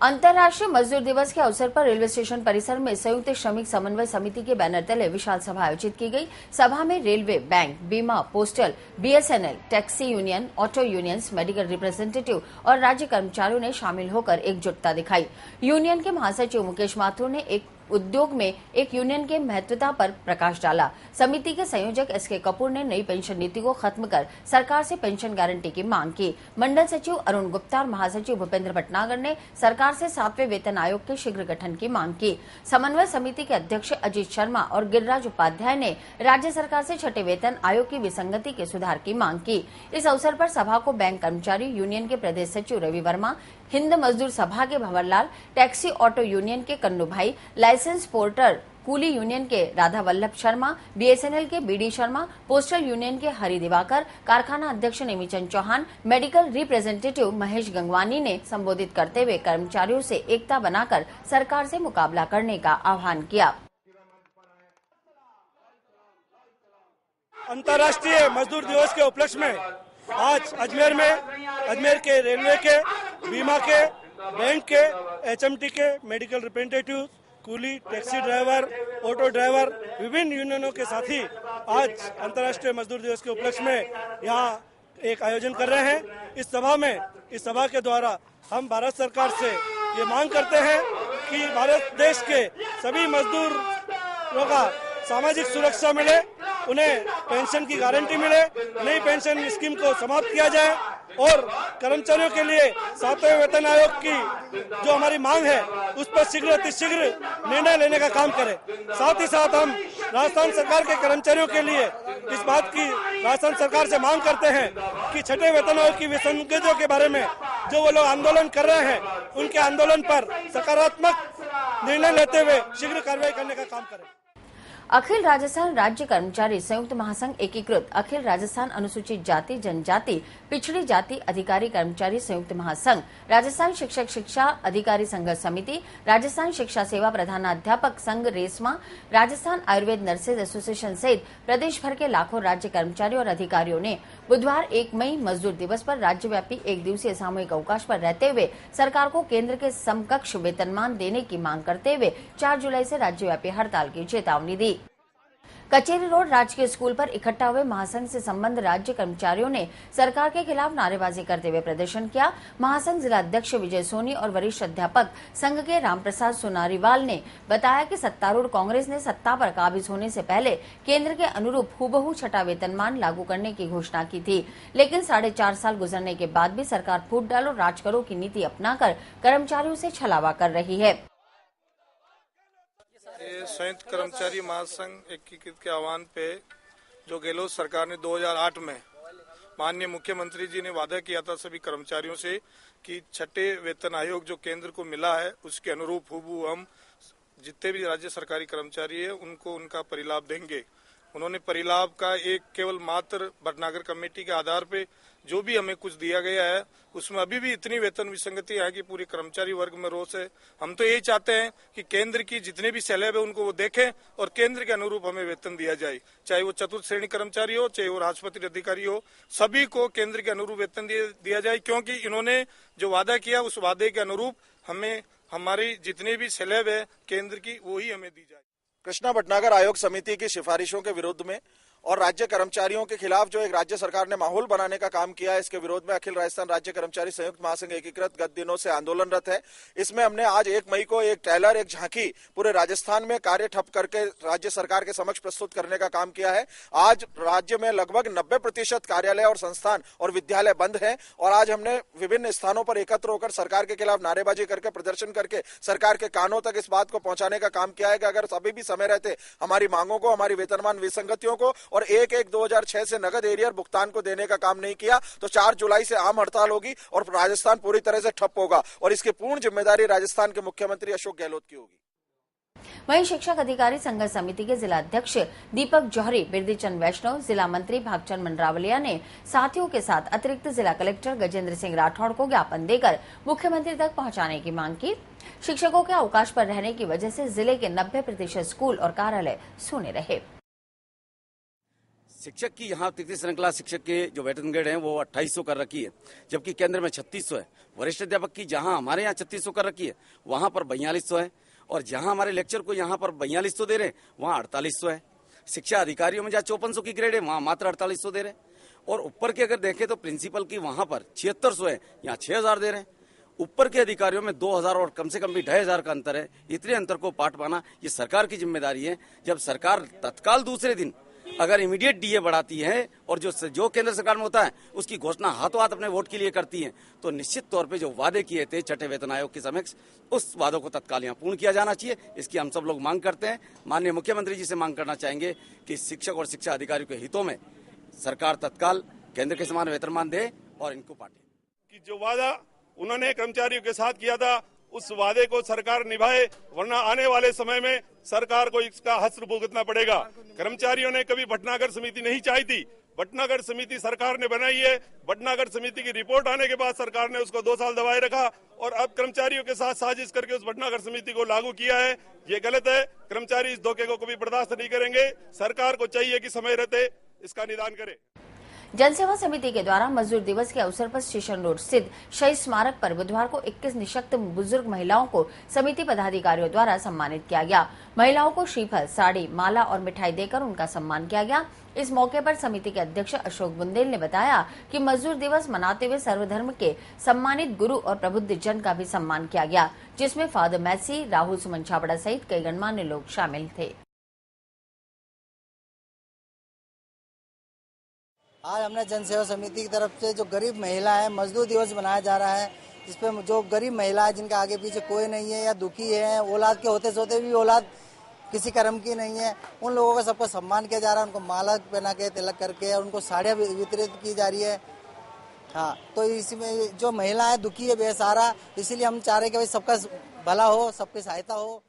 अंतर्राष्ट्रीय मजदूर दिवस के अवसर पर रेलवे स्टेशन परिसर में संयुक्त श्रमिक समन्वय समिति के बैनर तले विशाल सभा आयोजित की गई। सभा में रेलवे, बैंक, बीमा, postal, BSNL, taxi union, auto unions, medical representative और राज्य कर्मचारियों ने शामिल होकर एकजुटता दिखाई। यूनियन के महासचिव मुकेश माथुर ने एक उद्योग में एक यूनियन के महत्वता पर प्रकाश डाला। समिति के संयोजक एसके कपूर ने नई पेंशन नीति को खत्म कर सरकार से पेंशन गारंटी की मांग की। मंडल सचिव अरुण गुप्ता और महासचिव भूपेंद्र भटनागर ने सरकार से 7वें वेतन आयोग के शीघ्र गठन की मांग की। समन्वय समिति के अध्यक्ष अजीत शर्मा और गिरिराज उपाध्याय ने राज्य सरकार से 6ठे वेतन आयोग की विसंगति के सुधार की मांग की। इस अवसर पर सभा को बैंक कर्मचारी यूनियन के प्रदेश सचिव रवि वर्मा, हिंद मजदूर सभा के भंवरलाल, टैक्सी ऑटो यूनियन के कन्नू भाई, लाइसेंस पोर्टर कूली यूनियन के राधा वल्लभ शर्मा, बीएसएनएल के बीडी शर्मा, पोस्टल यूनियन के हरि दिवाकर, कारखाना अध्यक्ष नेमीचंद चौहान, मेडिकल रिप्रेजेंटेटिव महेश गंगवानी ने संबोधित करते हुए कर्मचारियों से एकता बनाकर सरकार से मुकाबला करने का आह्वान किया। अंतर्राष्ट्रीय मजदूर दिवस के उपलक्ष्य में आज अजमेर के रेलवे के, बीमा के, बैंक के, एचएमटी के, medical representative, coolie, taxi driver, auto driver, विभिन्न यूनियनों के साथी आज अंतर्राष्ट्रीय मजदूर दिवस के उपलक्ष्य में यहाँ एक आयोजन कर रहे हैं। इस सभा के द्वारा हम भारत सरकार से ये मांग करते हैं कि भारत देश के सभी मजदूरों का सामाजिक सुरक्षा मिले, उन्हें पेंशन की गारंटी मिले, नई पेंशन स्कीम को समाप्त किया जाए और कर्मचारियों के लिए 7वें वेतन आयोग की जो हमारी मांग है उस पर शीघ्र निर्णय लेने का काम करें। साथ ही साथ हम राजस्थान सरकार के कर्मचारियों के लिए इस बात की राजस्थान सरकार से मांग करते हैं कि 6ठे वेतन आयोग की विसंगतियों के बारे में जो वो लोग आंदोलन कर रहे हैं उनके आंदोलन पर सकारात्मक निर्णय लेते हुए शीघ्र कार्रवाई करने का काम करें। अखिल राजस्थान राज्य कर्मचारी संयुक्त महासंघ एकीकृत, अखिल राजस्थान अनुसूचित जाति जनजाति पिछड़ी जाति अधिकारी कर्मचारी संयुक्त महासंघ, राजस्थान शिक्षक शिक्षा अधिकारी संघर्ष समिति, राजस्थान शिक्षा सेवा प्रधानाध्यापक संघ रेसमा, राजस्थान आयुर्वेद नर्सेज एसोसिएशन सहित प्रदेश भर के लाखों राज्य कर्मचारी और अधिकारियों ने बुधवार 1 मई मजदूर दिवस पर राज्यव्यापी 1 दिवसीय सामूहिक अवकाश पर रहते हुए सरकार को केंद्र के समकक्ष वेतनमान देने की मांग करते हुए 4 जुलाई से राज्यव्यापी हड़ताल की चेतावनी दी। कचेरी रोड राजकीय स्कूल पर इकट्ठा हुए महासंघ से संबंध राज्य कर्मचारियों ने सरकार के खिलाफ नारेबाजी करते हुए प्रदर्शन किया। महासंघ जिला अध्यक्ष विजय सोनी और वरिष्ठ अध्यापक संघ के रामप्रसाद सोनारीवाल ने बताया कि सत्तारूढ़ कांग्रेस ने सत्ता पर काबिज होने से पहले केंद्र के अनुरूप हूबहू 6ठा वेतनमान लागू करने की घोषणा की थी, लेकिन 4.5 साल गुजरने के बाद भी सरकार फूट डालो राज करो की नीति अपनाकर कर्मचारियों से छलावा कर रही है। संयुक्त कर्मचारी महासंघ एकीकृत के आह्वान पे जो गहलोत सरकार ने 2008 में माननीय मुख्यमंत्री जी ने वादा किया था सभी कर्मचारियों से कि 6ठे वेतन आयोग जो केंद्र को मिला है उसके अनुरूप हूबहू हम जितने भी राज्य सरकारी कर्मचारी है उनको उनका परिलाभ देंगे। उन्होंने परिलाभ का एक केवल मात्र भटनागर कमेटी के आधार पे जो भी हमें कुछ दिया गया है उसमें अभी भी इतनी वेतन विसंगति है कि पूरे कर्मचारी वर्ग में रोष है। हम तो यही चाहते हैं कि केंद्र की जितने भी स्लैब है उनको वो देखें और केंद्र के अनुरूप हमें वेतन दिया जाए, चाहे वो चतुर्थ श्रेणी कर्मचारी हो, चाहे वो राष्ट्रपति अधिकारी हो, सभी को केंद्र के अनुरूप वेतन दिया जाए, क्योंकि इन्होंने जो वादा किया उस वादे के अनुरूप हमें हमारी जितने भी स्लैब है केंद्र की वो ही हमें दी जाए। कृष्णा भटनागर आयोग समिति की सिफारिशों के विरोध में और राज्य कर्मचारियों के खिलाफ जो एक राज्य सरकार ने माहौल बनाने का काम किया है, इसके विरोध में अखिल राजस्थान राज्य कर्मचारी संयुक्त महासंघ एकीकृत गत दिनों से आंदोलनरत है। इसमें हमने आज 1 मई को एक ट्रेलर, एक झांकी पूरे राजस्थान में कार्य ठप करके राज्य सरकार के समक्ष प्रस्तुत करने का काम किया है। आज राज्य में लगभग 90% कार्यालय और संस्थान और विद्यालय बंद है और आज हमने विभिन्न स्थानों पर एकत्र होकर सरकार के खिलाफ नारेबाजी करके, प्रदर्शन करके सरकार के कानों तक इस बात को पहुंचाने का काम किया है कि अगर अभी भी समय रहते हमारी मांगों को, हमारी वेतनमान विसंगतियों को और 1/1/2006 से नगद एरियर भुगतान को देने का काम नहीं किया तो 4 जुलाई से आम हड़ताल होगी और राजस्थान पूरी तरह से ठप होगा और इसकी पूर्ण जिम्मेदारी राजस्थान के मुख्यमंत्री अशोक गहलोत की होगी। वहीं शिक्षक अधिकारी संघर्ष समिति के जिला अध्यक्ष दीपक जौहरी, बिरदीचंद वैष्णव, जिला मंत्री भागचंद मंडरावलिया ने साथियों के साथ अतिरिक्त जिला कलेक्टर गजेंद्र सिंह राठौड़ को ज्ञापन देकर मुख्यमंत्री तक पहुंचाने की मांग की। शिक्षकों के अवकाश पर रहने की वजह से जिले के 90% स्कूल और कार्यालय सूने रहे। शिक्षक की यहाँ तृतीय श्रृंखला शिक्षक के जो वेतन ग्रेड है वो 2800 कर रखी है, जबकि केंद्र में 3600 है। वरिष्ठ अध्यापक की जहाँ हमारे यहाँ 3600 कर रखी है वहाँ पर 4200 है, और जहाँ हमारे लेक्चर को यहाँ पर 4200 दे रहे हैं वहाँ 4800 है। शिक्षा अधिकारियों में जहाँ 5400 की ग्रेड है वहाँ मात्र 4800 दे रहे हैं, और ऊपर के अगर देखें तो प्रिंसिपल की वहाँ पर 7600 है, यहाँ 6000 दे रहे हैं। ऊपर के अधिकारियों में 2000 और कम से कम भी 2500 का अंतर है। इतने अंतर को पाट पाना ये सरकार की जिम्मेदारी है। जब सरकार तत्काल दूसरे दिन अगर इमीडिएट डीए बढ़ाती है और जो केंद्र सरकार में होता है उसकी घोषणा हाथों हाथ अपने वोट के लिए करती है, तो निश्चित तौर पे जो वादे किए थे छठे वेतन आयोग के समक्ष, उस वादों को तत्काल यहाँ पूर्ण किया जाना चाहिए। इसकी हम सब लोग मांग करते हैं। माननीय मुख्यमंत्री जी से मांग करना चाहेंगे कि शिक्षक और शिक्षा अधिकारियों के हितों में सरकार तत्काल केंद्र के समान वेतनमान दे और इनको पाटे। कि जो वादा उन्होंने कर्मचारियों के साथ किया था उस वादे को सरकार निभाए, वरना आने वाले समय में सरकार को इसका हश्र भुगतना पड़ेगा। कर्मचारियों ने कभी भटनागर समिति नहीं चाही थी, भटनागर समिति सरकार ने बनाई है। भटनागर समिति की रिपोर्ट आने के बाद सरकार ने उसको 2 साल दबाए रखा और अब कर्मचारियों के साथ साजिश करके उस भटनागर समिति को लागू किया है। ये गलत है। कर्मचारी इस धोखे को कभी बर्दाश्त नहीं करेंगे। सरकार को चाहिए कि समय रहते इसका निदान करे। जनसेवा समिति के द्वारा मजदूर दिवस के अवसर पर स्टेशन रोड स्थित शहीद स्मारक पर बुधवार को 21 निःशक्त बुजुर्ग महिलाओं को समिति पदाधिकारियों द्वारा सम्मानित किया गया। महिलाओं को श्रीफल, साड़ी, माला और मिठाई देकर उनका सम्मान किया गया। इस मौके पर समिति के अध्यक्ष अशोक बुंदेल ने बताया कि मजदूर दिवस मनाते हुए सर्वधर्म के सम्मानित गुरु और प्रबुद्ध जन का भी सम्मान किया गया, जिसमें फादर मैसी, राहुल सुमन छाबड़ा सहित कई गणमान्य लोग शामिल थे। आज हमने जनसेवा समिति की तरफ से जो गरीब महिला है मजदूर दिवस मनाया जा रहा है, जिसपे जो गरीब महिला है जिनका आगे पीछे कोई नहीं है या दुखी है, औलाद के होते सोते भी औलाद किसी कर्म की नहीं है, उन लोगों का सबका सम्मान किया जा रहा है। उनको माला पहना के तिलक करके और उनको साड़ियाँ वितरित की जा रही है। हाँ, तो इसमें जो महिला है दुखी है बेसहारा, इसीलिए हम चाह रहे हैं कि भाई सबका भला हो, सबकी सहायता हो।